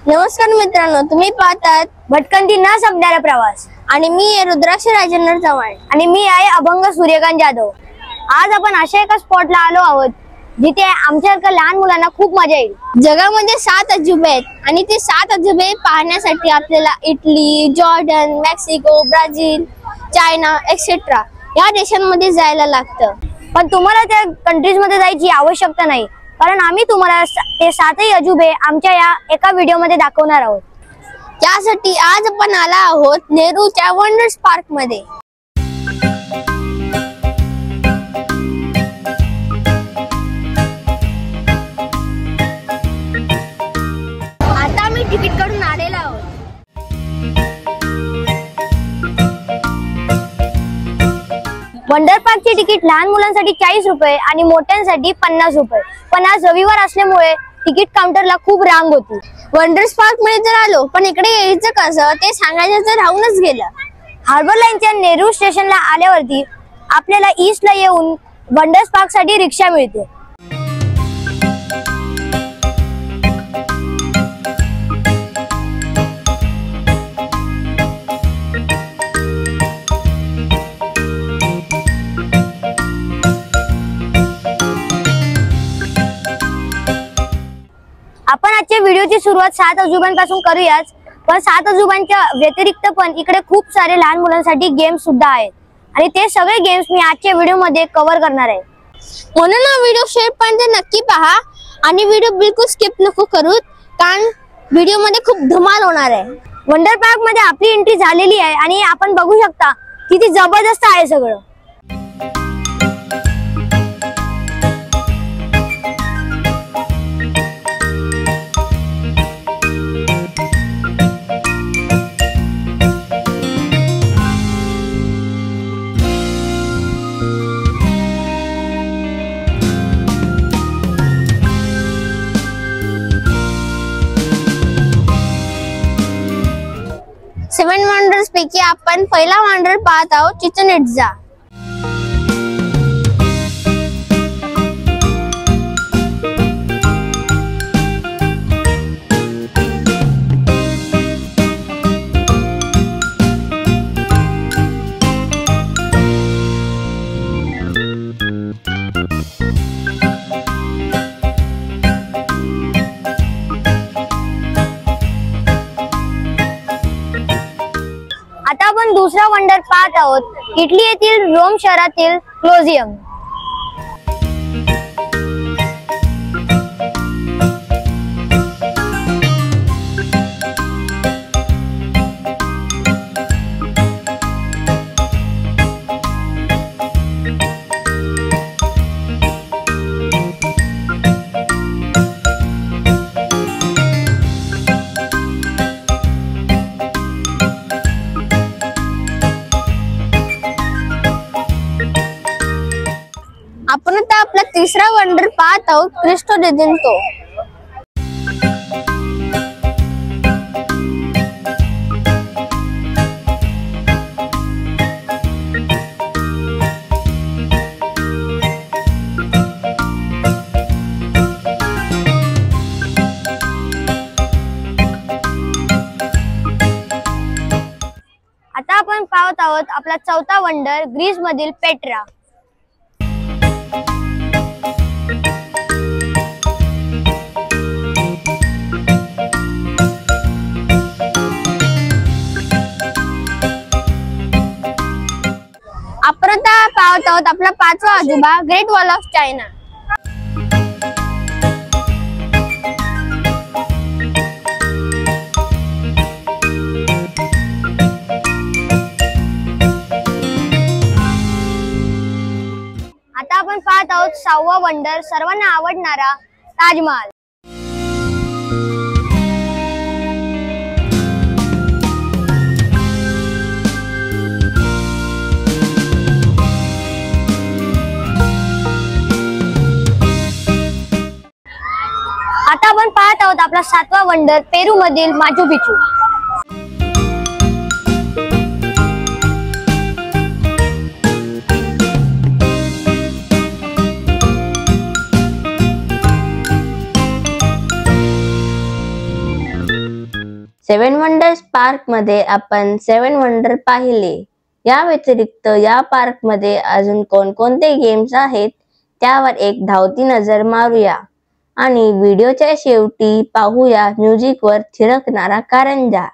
नमस्कार मित्रांनो, तुम्ही पाहतात भटकंती न संपणारा प्रवास आणि मी आहे रुद्राक्ष राजेंद्र चव्हाण आणि मी आहे अभंग सूर्यकांत जाधव। आज आपण अशा एका स्पॉटला आलो आहोत जिथे आमच्यासारख्या लहान मुलांना खूप मजा येईल। जगामध्ये 7 अजूबे आहेत आणि ते 7 अजूबे पाहण्यासाठी आपल्याला Italy, Jordan, Mexico, Brazil, China etcetera या देशांमध्ये जायला लागतं। पण तुम्हाला त्या कंट्रीज मध्ये जायची आवश्यकता नाही, कारण आम्ही तुम्हाला ते 7ही अजूबे आमच्या या एका व्हिडिओ मध्ये दाखवणार आहोत। त्यासाठी आज आपण आला आहोत नेहरूच्या वंडर्स पार्क मध्ये। आता आम्ही तिकीट काढून आलेलो आहोत। वंडर पार्कची तिकीट लहान मुलांसाठी 40 रुपये आणि मोठ्यांसाठी 50 रुपये। पण आज रविवार असल्यामुळे तिकीट काउंटरला खूप रांग होती। वंडर्स पार्क मध्ये जर आलो, पण इकडे यायचं कसं ते सांगायचं तर राहूनच गेलं। हार्बर लाईनच्या नेहरू स्टेशनला आल्यावरती आपल्याला ईस्टला येऊन वंडर्स पार्क साठी रिक्षा मिळते। आपण आजच्या व्हिडिओची सुरुवात 7 अजूबांपासून करूयाच, पण 7 अजूबांच्या व्यतिरिक्त पण इकडे खूप सारे लहान मुलांसाठी गेम्स सुद्धा आहेत आणि ते सगळे गेम्स मी आजच्या व्हिडिओ मध्ये कव्हर करणार आहे। म्हणून हा व्हिडिओ शेवटपर्यंत नक्की पहा आणि व्हिडिओ बिलकुल स्किप नको करू, कारण व्हिडिओ मध्ये खूप धमाल होणार आहे। वंडर पार्क मध्ये आपली एंट्री झालेली आहे आणि आपण बघू शकता किती जबरदस्त आहे सगळं। सेवन वंडर्स पैकी आपण पहिला वंडर पाहत आहोत, चिचन इट्झा। आता आपण दुसरा वंडर पाहत आहोत, इटली येथील रोम शहरातील क्लोजियम। आपण आता आपला तिसरा वंडर पाहत आहोत, क्रिस्टो रेडेंतो। आता आपण पाहत आहोत आपला चौथा वंडर, ग्रीस मधील पेट्रा। आपण आता पाहत आहोत आपला 5वा अजूबा, ग्रेट वॉल ऑफ चायना। आता आपण पाहत आहोत 6वा वंडर, सर्वांना आवडणारा ताजमहाल। आता आपण पाहत आहोत आपला 7वा वंडर, पेरू मधील माचू पिचू। सेवन वंडर्स पार्क मध्ये आपण 7 वंडर पाहिले. या व्यतिरिक्त या पार्क मध्ये अजून कोणकोणते गेम्स आहेत त्यावर एक धावती नजर मारूया आणि व्हिडिओच्या शेवटी पाहूया म्युझिक वर थिरकणारा कारंजा.